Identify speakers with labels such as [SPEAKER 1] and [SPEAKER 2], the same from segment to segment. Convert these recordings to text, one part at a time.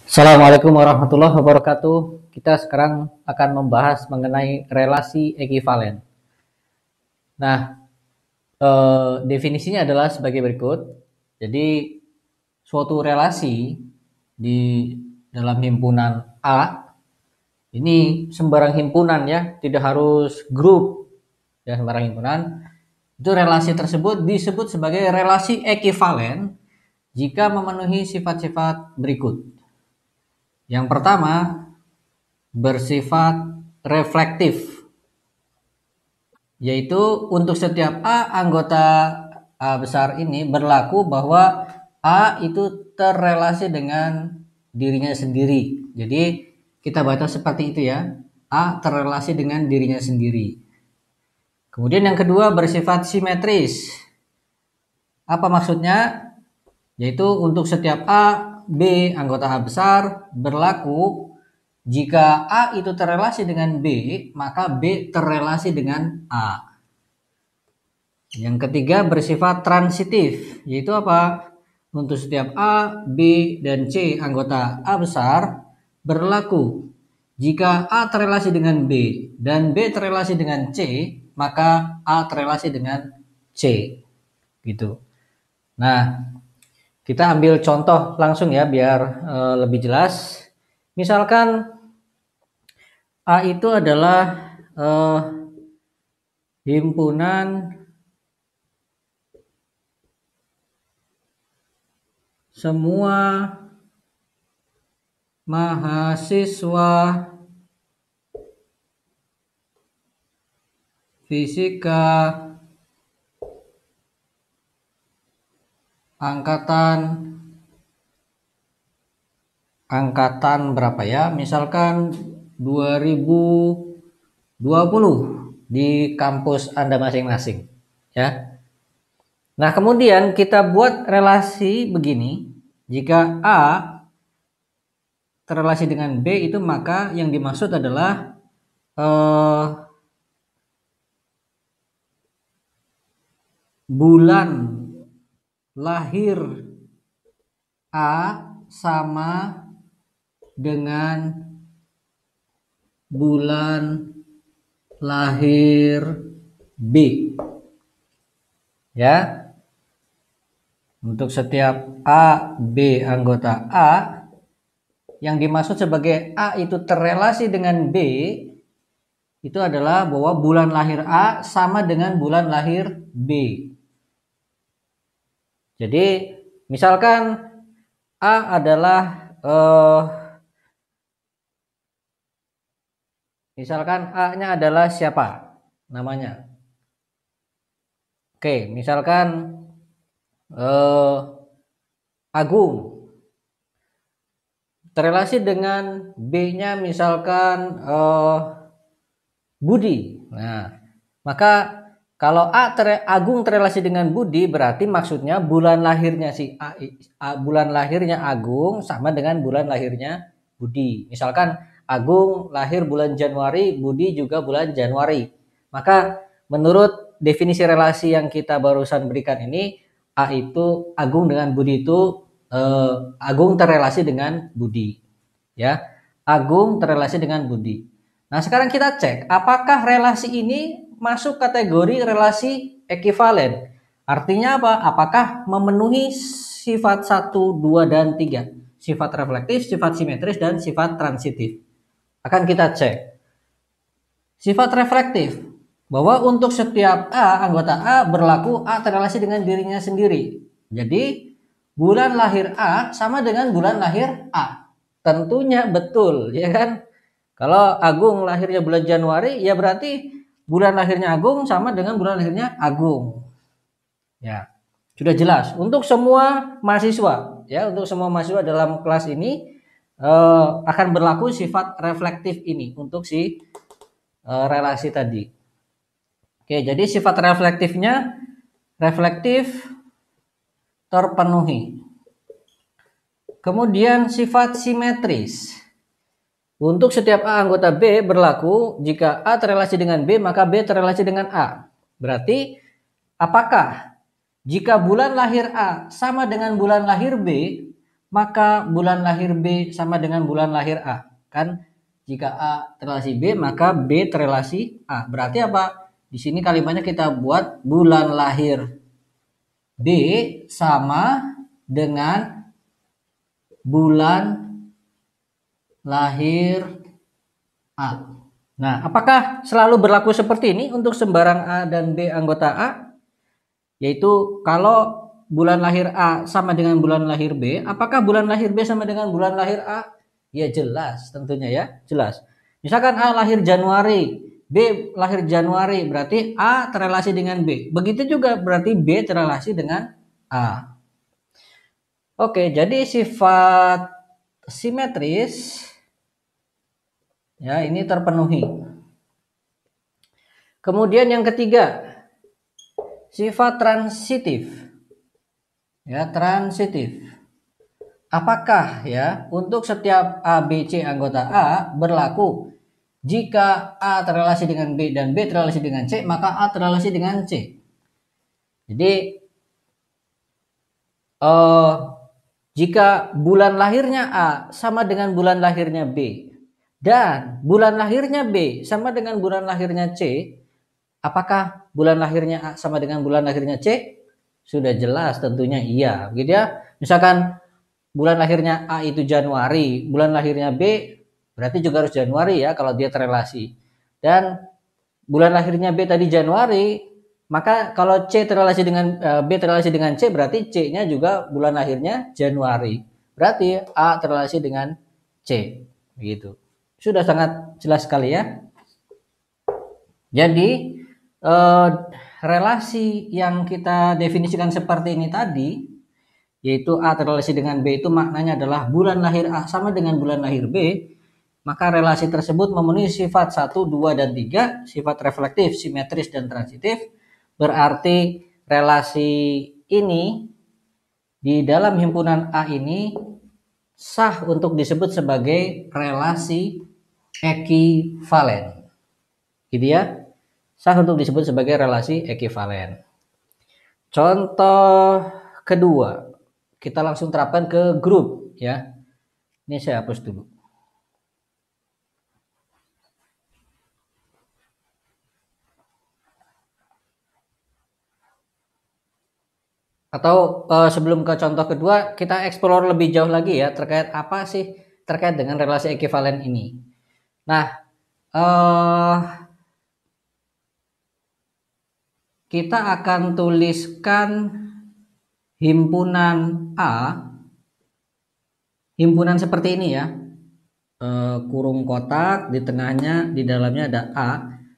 [SPEAKER 1] Assalamualaikum warahmatullahi wabarakatuh. Kita sekarang akan membahas mengenai relasi ekivalen. Nah, definisinya adalah sebagai berikut. Jadi, suatu relasi di dalam himpunan A, ini sembarang himpunan ya, tidak harus grup, ya sembarang himpunan. Itu relasi tersebut disebut sebagai relasi ekivalen jika memenuhi sifat-sifat berikut. Yang pertama, bersifat reflektif, yaitu untuk setiap A anggota A besar ini berlaku bahwa A itu terrelasi dengan dirinya sendiri. Jadi kita baca seperti itu ya, A terrelasi dengan dirinya sendiri. Kemudian yang kedua bersifat simetris. Apa maksudnya? Yaitu untuk setiap A, B anggota A besar berlaku jika A itu terrelasi dengan B, maka B terrelasi dengan A. Yang ketiga bersifat transitif, yaitu apa? Untuk setiap A, B, dan C anggota A besar berlaku jika A terrelasi dengan B dan B terrelasi dengan C, maka A terrelasi dengan C. Gitu. Nah, kita ambil contoh langsung ya biar lebih jelas. Misalkan A itu adalah himpunan semua mahasiswa fisika angkatan berapa ya? Misalkan 2020 di kampus Anda masing-masing, ya. Nah, kemudian kita buat relasi begini. Jika A terrelasi dengan B itu maka yang dimaksud adalah bulan lahir A sama dengan bulan lahir B. Ya. Untuk setiap A, B anggota A, yang dimaksud sebagai A itu terrelasi dengan B, itu adalah bahwa bulan lahir A sama dengan bulan lahir B. Jadi, misalkan A adalah misalkan A-nya adalah siapa namanya? Oke, misalkan Agung terrelasi dengan B-nya misalkan Budi. Nah, maka kalau Agung terrelasi dengan Budi berarti maksudnya bulan lahirnya si bulan lahirnya Agung sama dengan bulan lahirnya Budi. Misalkan Agung lahir bulan Januari, Budi juga bulan Januari. Maka menurut definisi relasi yang kita barusan berikan ini, A itu Agung dengan Budi itu Agung terrelasi dengan Budi. Ya, Agung terrelasi dengan Budi. Nah, sekarang kita cek apakah relasi ini masuk kategori relasi ekivalen. Artinya apa? Apakah memenuhi sifat 1, 2, dan 3. Sifat reflektif, sifat simetris, dan sifat transitif. Akan kita cek. Sifat reflektif, bahwa untuk setiap A, anggota A berlaku A terrelasi dengan dirinya sendiri. Jadi, bulan lahir A sama dengan bulan lahir A. Tentunya betul, ya kan? Kalau Agung lahirnya bulan Januari, ya berarti bulan lahirnya Agung sama dengan bulan lahirnya Agung. Ya, sudah jelas. Untuk semua mahasiswa, ya, untuk semua mahasiswa dalam kelas ini akan berlaku sifat reflektif ini untuk si relasi tadi. Oke, jadi sifat reflektifnya reflektif terpenuhi. Kemudian sifat simetris. Untuk setiap A anggota B berlaku jika A terrelasi dengan B maka B terrelasi dengan A. Berarti apakah jika bulan lahir A sama dengan bulan lahir B, maka bulan lahir B sama dengan bulan lahir A. Kan jika A terelasi B, maka B terelasi A. Berarti apa? Di sini kalimatnya kita buat bulan lahir B sama dengan bulan lahir A. Nah, apakah selalu berlaku seperti ini untuk sembarang A dan B anggota A? Yaitu kalau bulan lahir A sama dengan bulan lahir B, apakah bulan lahir B sama dengan bulan lahir A? Ya jelas, tentunya ya, jelas. Misalkan A lahir Januari, B lahir Januari, berarti A terrelasi dengan B. Begitu juga berarti B terrelasi dengan A. Oke, jadi sifat simetris ya ini terpenuhi. Kemudian yang ketiga, sifat transitif. Ya, transitif. Apakah ya untuk setiap A, B, C anggota A berlaku jika A terrelasi dengan B dan B terrelasi dengan C, maka A terrelasi dengan C. Jadi jika bulan lahirnya A sama dengan bulan lahirnya B dan bulan lahirnya B sama dengan bulan lahirnya C, apakah bulan lahirnya A sama dengan bulan lahirnya C? Sudah jelas tentunya iya, begitu ya. Misalkan bulan lahirnya A itu Januari, bulan lahirnya B berarti juga harus Januari ya kalau dia terrelasi. Dan bulan lahirnya B tadi Januari, maka kalau C terrelasi dengan B terrelasi dengan C berarti C-nya juga bulan lahirnya Januari. Berarti A terrelasi dengan C, begitu. Sudah sangat jelas sekali ya. Jadi relasi yang kita definisikan seperti ini tadi, yaitu A terrelasi dengan B, itu maknanya adalah bulan lahir A sama dengan bulan lahir B, maka relasi tersebut memenuhi sifat 1, 2, dan 3, sifat reflektif, simetris, dan transitif. Berarti relasi ini di dalam himpunan A ini sah untuk disebut sebagai relasi ekivalen. Gitu ya. Sah untuk disebut sebagai relasi ekivalen. Contoh kedua, kita langsung terapkan ke grup ya. Ini saya hapus dulu. Atau sebelum ke contoh kedua, kita explore lebih jauh lagi ya terkait apa sih terkait dengan relasi ekivalen ini. Nah, kita akan tuliskan himpunan A, himpunan seperti ini ya, kurung kotak, di tengahnya, di dalamnya ada A.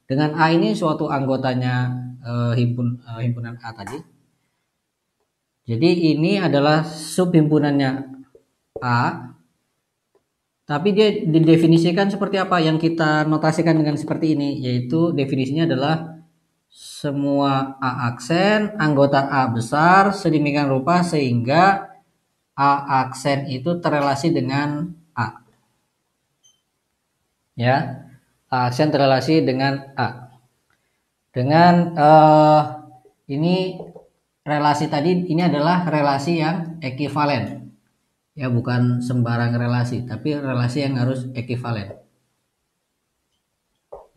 [SPEAKER 1] Dengan A ini suatu anggotanya himpunan A tadi. Jadi ini adalah subhimpunannya A, tapi dia didefinisikan seperti apa? Yang kita notasikan dengan seperti ini, yaitu definisinya adalah semua A aksen anggota A besar sedemikian rupa sehingga A aksen itu terrelasi dengan A. Ya, A aksen terrelasi dengan A. Dengan ini relasi tadi, ini adalah relasi yang ekivalen. Ya, bukan sembarang relasi, tapi relasi yang harus ekivalen.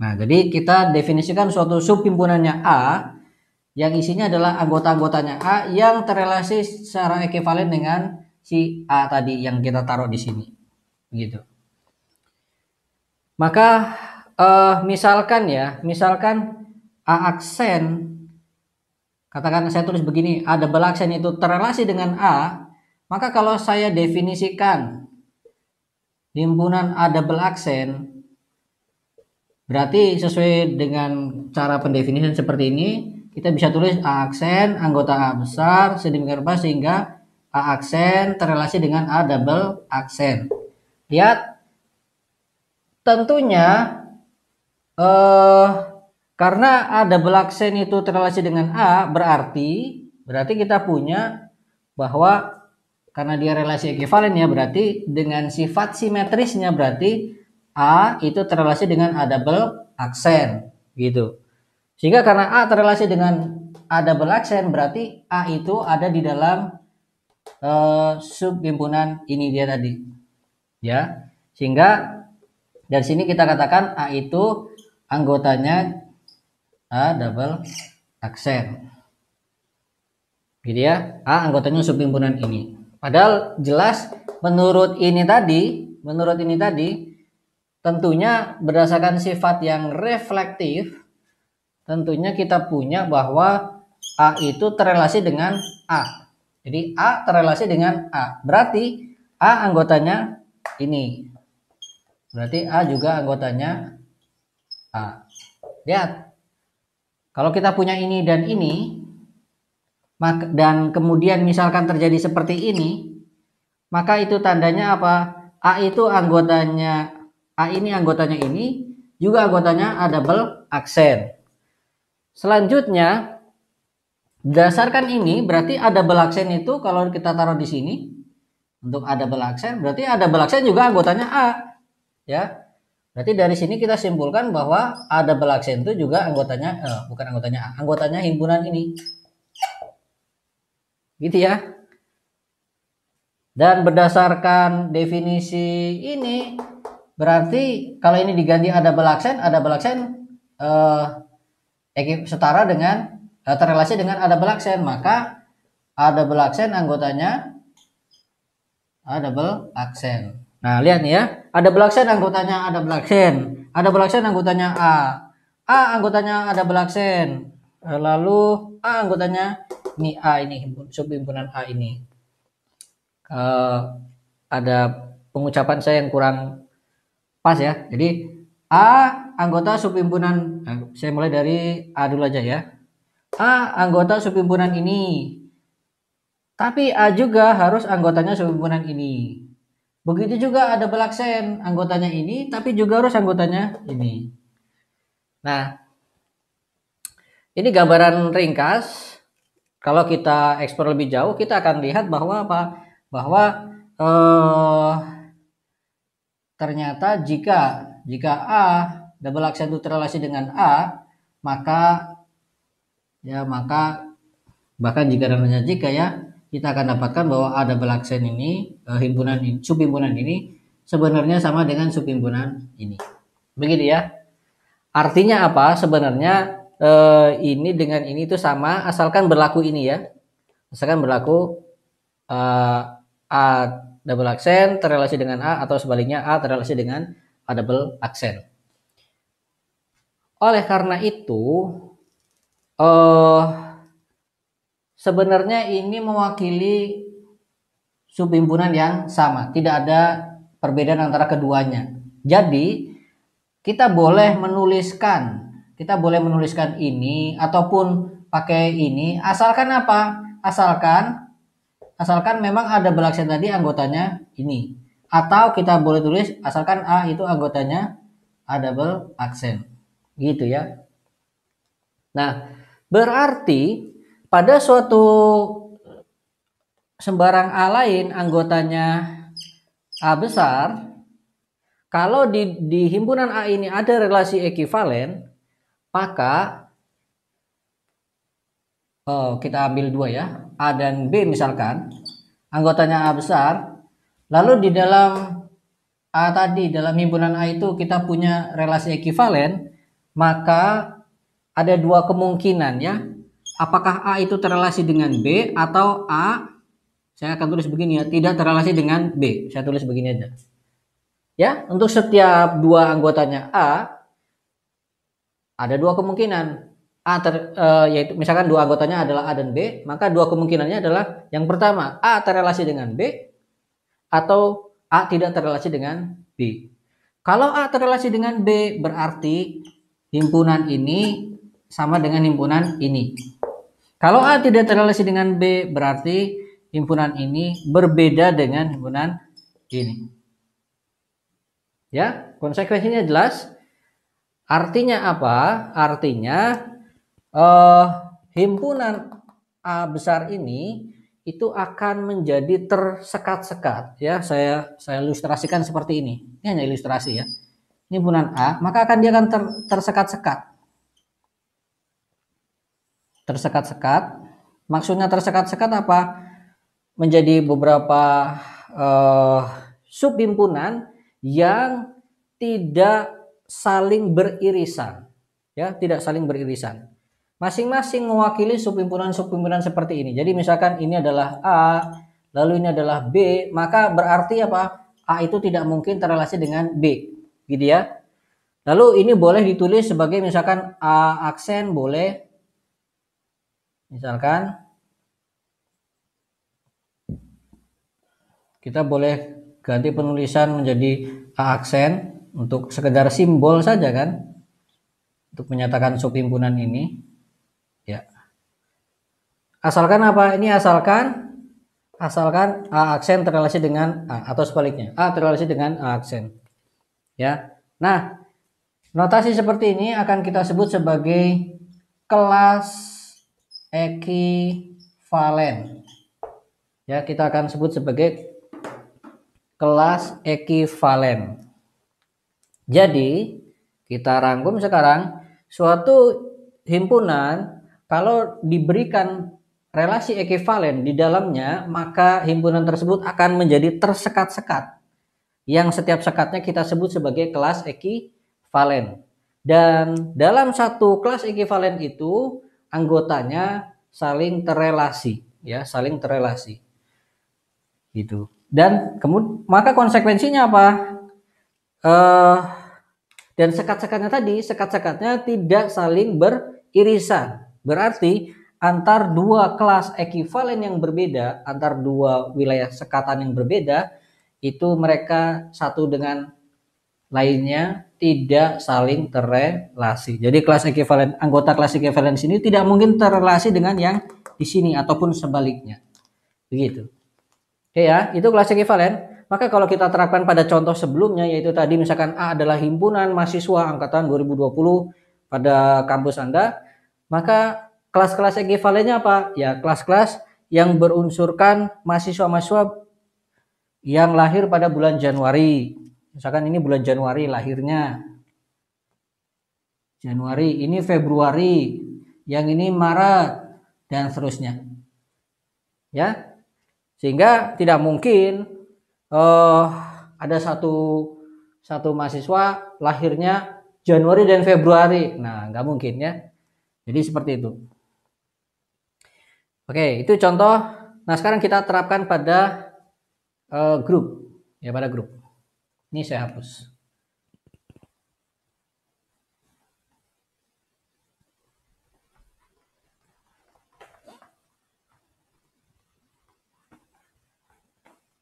[SPEAKER 1] Nah, jadi kita definisikan suatu subhimpunannya A yang isinya adalah anggota-anggotanya A yang terrelasi secara ekivalen dengan si A tadi yang kita taruh di sini. Begitu. Maka misalkan A aksen, katakan saya tulis begini, A double aksen itu terrelasi dengan A, maka kalau saya definisikan himpunan A double aksen, berarti sesuai dengan cara pendefinisian seperti ini, kita bisa tulis A aksen anggota A besar sedemikian rupa sehingga A aksen terrelasi dengan A double aksen. Lihat, tentunya karena A double aksen itu terrelasi dengan A, berarti kita punya bahwa karena dia relasi ekivalen ya, berarti dengan sifat simetrisnya berarti A itu terrelasi dengan A double aksen gitu. Sehingga karena A terrelasi dengan A double aksen berarti A itu ada di dalam subhimpunan ini dia tadi. Ya. Sehingga dari sini kita katakan A itu anggotanya A double aksen. Gitu ya. A anggotanya subhimpunan ini. Padahal jelas menurut ini tadi tentunya berdasarkan sifat yang reflektif, tentunya kita punya bahwa A itu terrelasi dengan A. Jadi A terrelasi dengan A. Berarti A anggotanya ini. Berarti A juga anggotanya A. Lihat. Kalau kita punya ini dan ini, dan kemudian misalkan terjadi seperti ini, maka itu tandanya apa? A itu anggotanya, A ini anggotanya ini, juga anggotanya A double aksen. Selanjutnya, berdasarkan ini, berarti A double aksen itu kalau kita taruh di sini, untuk A double aksen, berarti A double aksen juga anggotanya A. Ya, berarti dari sini kita simpulkan bahwa A double aksen itu juga anggotanya, bukan anggotanya A, anggotanya himpunan ini. Gitu ya. Dan berdasarkan definisi ini, berarti kalau ini diganti A double aksen setara dengan terrelasi dengan A double aksen, maka A double aksen anggotanya A double aksen. Nah, lihat nih ya. A double aksen anggotanya A double aksen. A double aksen anggotanya A. A anggotanya A double aksen. Lalu A anggotanya ini A ini subhimpunan A ini. Ada pengucapan saya yang kurang pas ya. Jadi A anggota subhimpunan, saya mulai dari A dulu aja ya. A anggota subhimpunan ini. Tapi A juga harus anggotanya subhimpunan ini. Begitu juga ada double aksen, anggotanya ini, tapi juga harus anggotanya ini. Nah, ini gambaran ringkas. Kalau kita eksplor lebih jauh, kita akan lihat bahwa apa? Bahwa ternyata jika A double aksen itu terrelasi dengan A, maka bahkan jika namanya jika ya, kita akan dapatkan bahwa A double aksen ini subhimpunan ini sebenarnya sama dengan subhimpunan ini. Begitu ya. Artinya apa? Sebenarnya ini dengan ini itu sama asalkan berlaku ini ya. Asalkan berlaku A double aksen terrelasi dengan A atau sebaliknya A terrelasi dengan A double aksen. Oleh karena itu sebenarnya ini mewakili subhimpunan yang sama, tidak ada perbedaan antara keduanya. Jadi kita boleh menuliskan ini ataupun pakai ini, asalkan apa? Asalkan memang ada double aksen tadi anggotanya ini. Atau kita boleh tulis asalkan A itu anggotanya A double aksen. Gitu ya. Nah, berarti pada suatu sembarang A lain anggotanya A besar, kalau di himpunan A ini ada relasi ekivalen, maka kita ambil dua ya, A dan B misalkan, anggotanya A besar, lalu di dalam A tadi, dalam himpunan A itu kita punya relasi ekivalen, maka ada dua kemungkinan ya. Apakah A itu terrelasi dengan B atau A, saya akan tulis begini ya, tidak terrelasi dengan B. Saya tulis begini aja. Ya, untuk setiap dua anggotanya A, ada dua kemungkinan. Yaitu misalkan dua anggotanya adalah A dan B, maka dua kemungkinannya adalah yang pertama, A terrelasi dengan B atau A tidak terrelasi dengan B. Kalau A terrelasi dengan B, berarti himpunan ini sama dengan himpunan ini. Kalau A tidak terrelasi dengan B, berarti himpunan ini berbeda dengan himpunan ini. Ya, konsekuensinya jelas. Artinya apa? Artinya himpunan A besar ini itu akan menjadi tersekat-sekat. Ya, saya ilustrasikan seperti ini. Ini hanya ilustrasi ya. Himpunan A, maka dia akan tersekat-sekat. Tersekat-sekat. Maksudnya tersekat-sekat apa? menjadi beberapa subhimpunan yang tidak saling beririsan, ya, tidak saling beririsan. Masing-masing mewakili subhimpunan-subhimpunan seperti ini. Jadi misalkan ini adalah A, lalu ini adalah B, maka berarti apa? A itu tidak mungkin terrelasi dengan B, gitu ya. Lalu ini boleh ditulis sebagai misalkan A aksen boleh, misalkan kita boleh ganti penulisan menjadi A aksen untuk sekedar simbol saja kan, untuk menyatakan subhimpunan ini, ya. Asalkan apa? Ini asalkan A aksen terrelasi dengan A, atau sebaliknya A terrelasi dengan A aksen, ya. Nah, notasi seperti ini akan kita sebut sebagai kelas ekivalen. Ya, kita akan sebut sebagai kelas ekivalen. Jadi, kita rangkum sekarang, suatu himpunan kalau diberikan relasi ekivalen di dalamnya, maka himpunan tersebut akan menjadi tersekat-sekat. Yang setiap sekatnya kita sebut sebagai kelas ekivalen. Dan dalam satu kelas ekivalen itu anggotanya saling terrelasi, ya, saling terrelasi. Gitu. Dan kemudian maka konsekuensinya apa? Dan sekat-sekatnya tidak saling beririsan. Berarti antar dua kelas ekivalen yang berbeda, antar dua wilayah sekatan yang berbeda, itu mereka satu dengan lainnya tidak saling terrelasi. Jadi kelas ekivalen, anggota kelas ekivalen sini tidak mungkin terrelasi dengan yang di sini ataupun sebaliknya. Begitu. Oke ya, itu kelas ekivalen. Maka kalau kita terapkan pada contoh sebelumnya, yaitu tadi misalkan A adalah himpunan mahasiswa angkatan 2020 pada kampus Anda, maka kelas-kelas ekivalennya apa? Ya, kelas-kelas yang berunsurkan mahasiswa-mahasiswa yang lahir pada bulan Januari. Misalkan ini bulan Januari lahirnya. Januari, ini Februari, yang ini Maret, dan seterusnya. Ya, sehingga tidak mungkin ada satu mahasiswa lahirnya Januari dan Februari. Nah, nggak mungkin ya. Jadi seperti itu. Oke, itu contoh. Nah, sekarang kita terapkan pada grup, ya, pada grup. Ini saya hapus.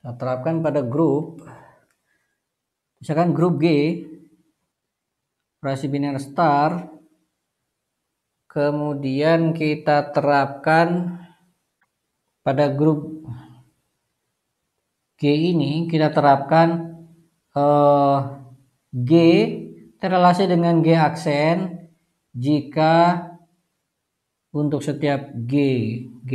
[SPEAKER 1] Kita terapkan pada grup. Misalkan grup G, operasi biner star, kemudian kita terapkan pada grup G ini, kita terapkan G terrelasi dengan G aksen jika untuk setiap G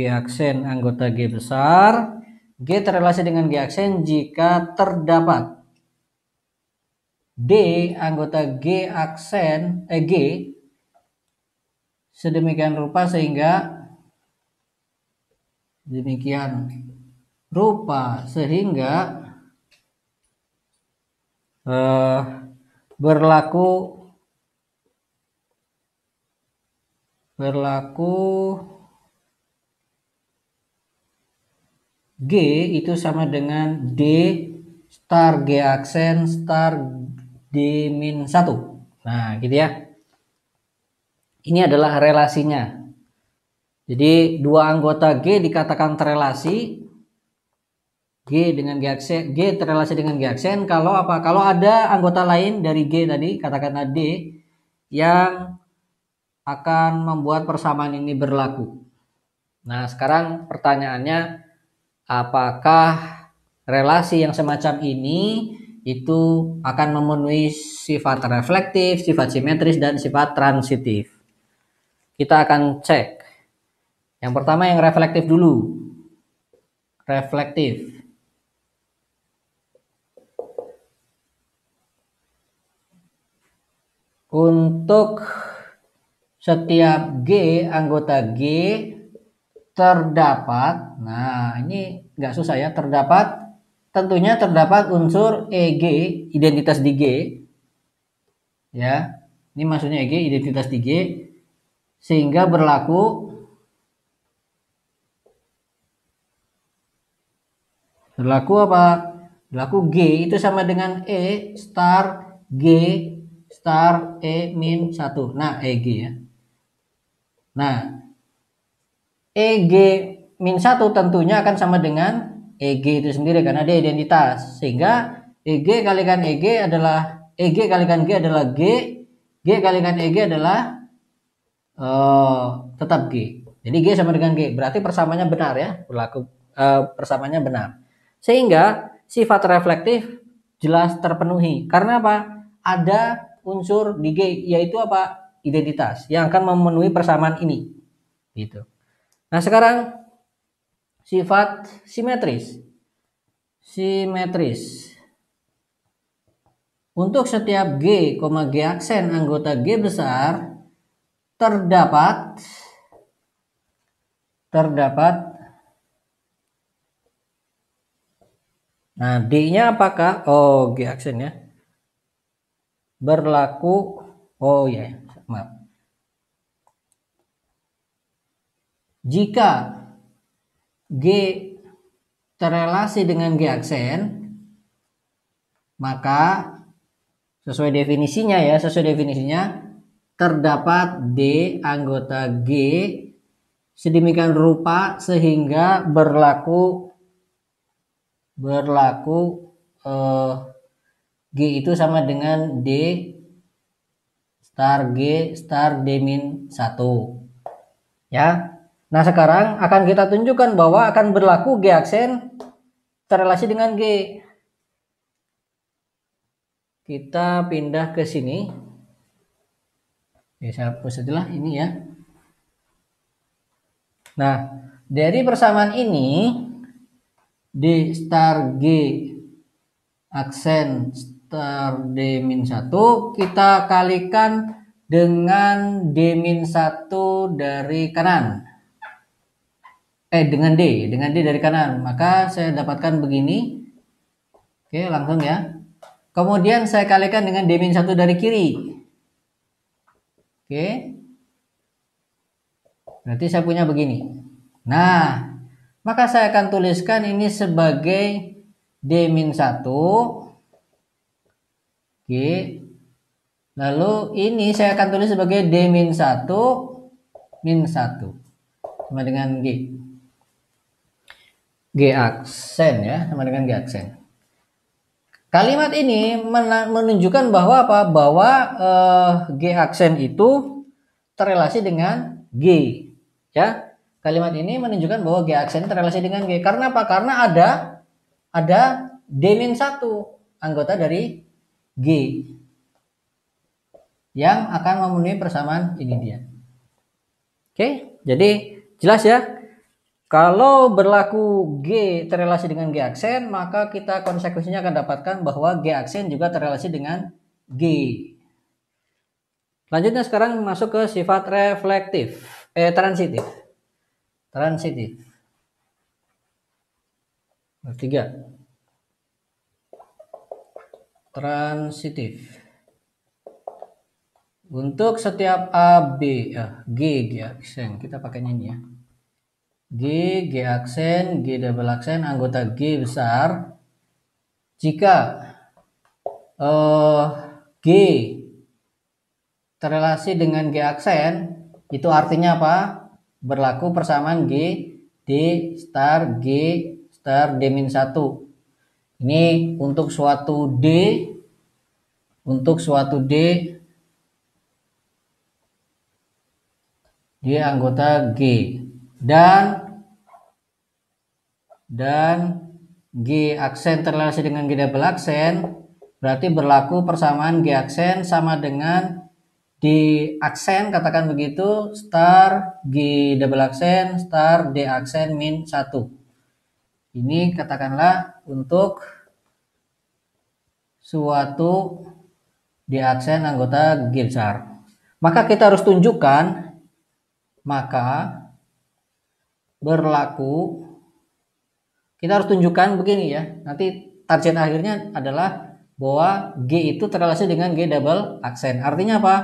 [SPEAKER 1] aksen anggota G besar, G terrelasi dengan G aksen jika terdapat D anggota G aksen G sedemikian rupa sehingga berlaku G itu sama dengan D star G aksen star D min 1. Nah, gitu ya. Ini adalah relasinya. Jadi dua anggota G dikatakan terrelasi. G dengan G aksen, G terrelasi dengan G aksen kalau apa? Kalau ada anggota lain dari G tadi, katakanlah D, yang akan membuat persamaan ini berlaku. Nah, sekarang pertanyaannya, apakah relasi yang semacam ini itu akan memenuhi sifat reflektif, sifat simetris, dan sifat transitif? Kita akan cek. Yang pertama yang reflektif dulu. Reflektif. Untuk setiap G, anggota G terdapat, nah ini nggak susah ya. Tentunya terdapat unsur EG, identitas di G. Ya, ini maksudnya EG, identitas di G, sehingga berlaku apa? Berlaku G itu sama dengan E star G star E min 1. Nah, EG ya. Nah, EG min 1 tentunya akan sama dengan EG itu sendiri karena dia identitas. Sehingga EG kalikan EG adalah EG kalikan G adalah G, G kalikan EG adalah tetap G. Jadi G sama dengan G. Berarti persamaannya benar ya. Persamaannya benar. Sehingga sifat reflektif jelas terpenuhi. Karena apa? Ada unsur di G yaitu apa? Identitas yang akan memenuhi persamaan ini. Gitu. Nah, sekarang sifat simetris. Simetris. Untuk setiap G, G aksen anggota G besar terdapat nah, D-nya apakah? Oh, G aksen ya. Berlaku, oh ya, maaf. Jika G terrelasi dengan G aksen, maka sesuai definisinya terdapat D anggota G sedemikian rupa sehingga berlaku G itu sama dengan D star G star D min 1 ya. Nah, sekarang akan kita tunjukkan bahwa akan berlaku G aksen terrelasi dengan G. Kita pindah ke sini. Ya, saya hapus setelah ini ya. Nah, dari persamaan ini D star G aksen star D min 1 kita kalikan dengan D min 1 dari kanan. Dengan D dari kanan. Maka saya dapatkan begini. Oke, langsung ya. Kemudian saya kalikan dengan D min 1 dari kiri. Oke. Berarti saya punya begini. Nah, maka saya akan tuliskan ini sebagai D min 1. Oke. Lalu ini saya akan tulis sebagai D min 1 min 1. Sama dengan G. G aksen ya, sama dengan G aksen. Kalimat ini menunjukkan bahwa apa? Bahwa G aksen itu terrelasi dengan G. Ya. Kalimat ini menunjukkan bahwa G aksen terrelasi dengan G. Karena apa? Karena ada D min 1 anggota dari G yang akan memenuhi persamaan ini dia. Oke, jadi jelas ya. Kalau berlaku G terrelasi dengan G aksen, maka kita konsekuensinya akan dapatkan bahwa G aksen juga terrelasi dengan G. Selanjutnya sekarang masuk ke sifat reflektif, transitif. Transitif. Ketiga. Transitif. Untuk setiap A, B, G aksen, kita pakainya ini ya. G aksen, G double aksen, anggota G besar. Jika G terrelasi dengan G aksen, itu artinya apa? Berlaku persamaan G, D star G star D min 1. Ini untuk suatu D, dia anggota G. Dan G aksen terrelasi dengan G double aksen, berarti berlaku persamaan G aksen sama dengan D aksen, katakan begitu, star G double aksen star D aksen min 1. Ini katakanlah untuk suatu D aksen anggota G besar. Maka kita harus tunjukkan berlaku kita harus tunjukkan begini ya. Nanti target akhirnya adalah bahwa G itu terrelasi dengan G double aksen. Artinya apa?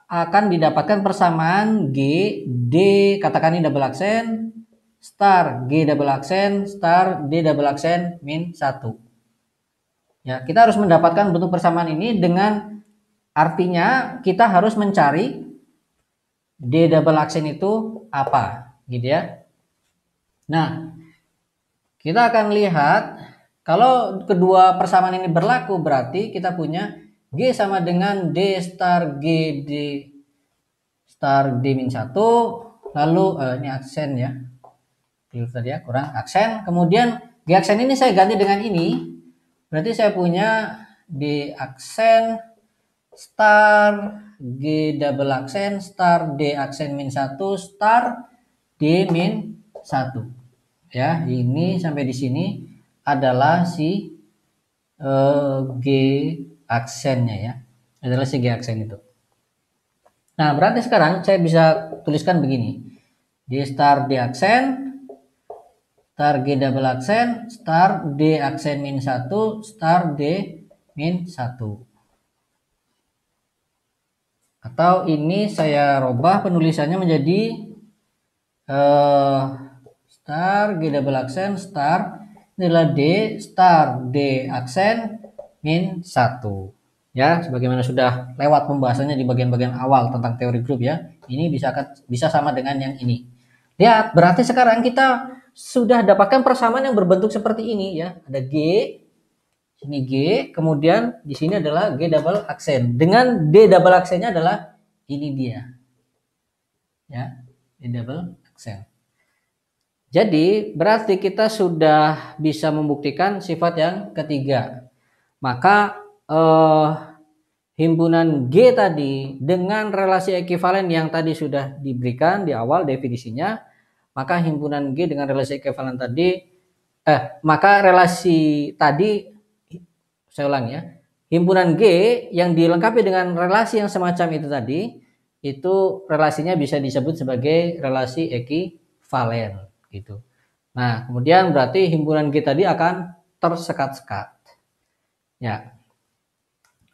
[SPEAKER 1] Akan didapatkan persamaan G, D, katakan ini double aksen, star G double aksen, star D double aksen min 1. Ya, kita harus mendapatkan bentuk persamaan ini dengan artinya kita harus mencari D double aksen itu apa, gitu ya. Nah, kita akan lihat kalau kedua persamaan ini berlaku berarti kita punya G sama dengan D star G D star D min 1, lalu ini aksen ya. Tadi ya, kurang aksen. Kemudian G aksen ini saya ganti dengan ini. Berarti saya punya D aksen star G double aksen star D aksen min 1 star D min 1. Ya, ini sampai di sini adalah si G aksennya ya. Adalah si G aksen itu. Nah, berarti sekarang saya bisa tuliskan begini. D star D aksen, star G double aksen, star D aksen min 1, star D min 1. Atau ini saya robah penulisannya menjadi star G double aksen, star ini adalah D, star D aksen min 1. Ya, sebagaimana sudah lewat pembahasannya di bagian-bagian awal tentang teori grup ya. Ini bisa sama dengan yang ini. Lihat, berarti sekarang kita sudah dapatkan persamaan yang berbentuk seperti ini ya. Ada G, sini G, kemudian di sini adalah G double aksen. Dengan D double aksennya adalah ini dia. Ya, D double aksen. Jadi, berarti kita sudah bisa membuktikan sifat yang ketiga. Maka himpunan G tadi dengan relasi ekivalen yang tadi sudah diberikan di awal definisinya, maka himpunan G dengan relasi ekivalen tadi maka relasi tadi, saya ulang ya, himpunan G yang dilengkapi dengan relasi yang semacam itu tadi, itu relasinya bisa disebut sebagai relasi ekivalen gitu. Nah, kemudian berarti himpunan G tadi akan tersekat-sekat. Ya.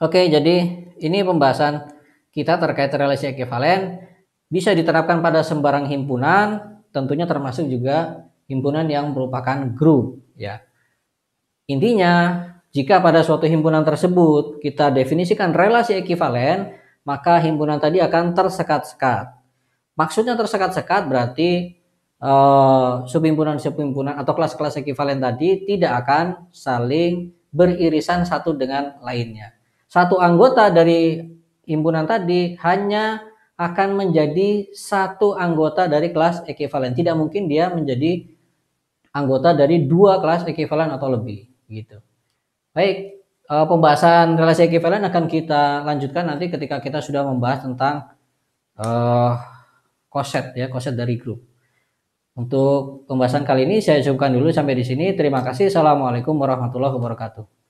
[SPEAKER 1] Oke, jadi ini pembahasan kita terkait relasi ekivalen. Bisa diterapkan pada sembarang himpunan, tentunya termasuk juga himpunan yang merupakan grup ya. Intinya, jika pada suatu himpunan tersebut kita definisikan relasi ekivalen, maka himpunan tadi akan tersekat-sekat. Maksudnya tersekat-sekat berarti subhimpunan atau kelas-kelas ekivalen tadi tidak akan saling beririsan satu dengan lainnya. Satu anggota dari himpunan tadi hanya akan menjadi satu anggota dari kelas ekivalen. Tidak mungkin dia menjadi anggota dari dua kelas ekivalen atau lebih gitu. Baik, pembahasan relasi ekivalen akan kita lanjutkan nanti ketika kita sudah membahas tentang koset ya, koset dari grup. Untuk pembahasan kali ini saya cukupkan dulu sampai di sini. Terima kasih. Assalamualaikum warahmatullahi wabarakatuh.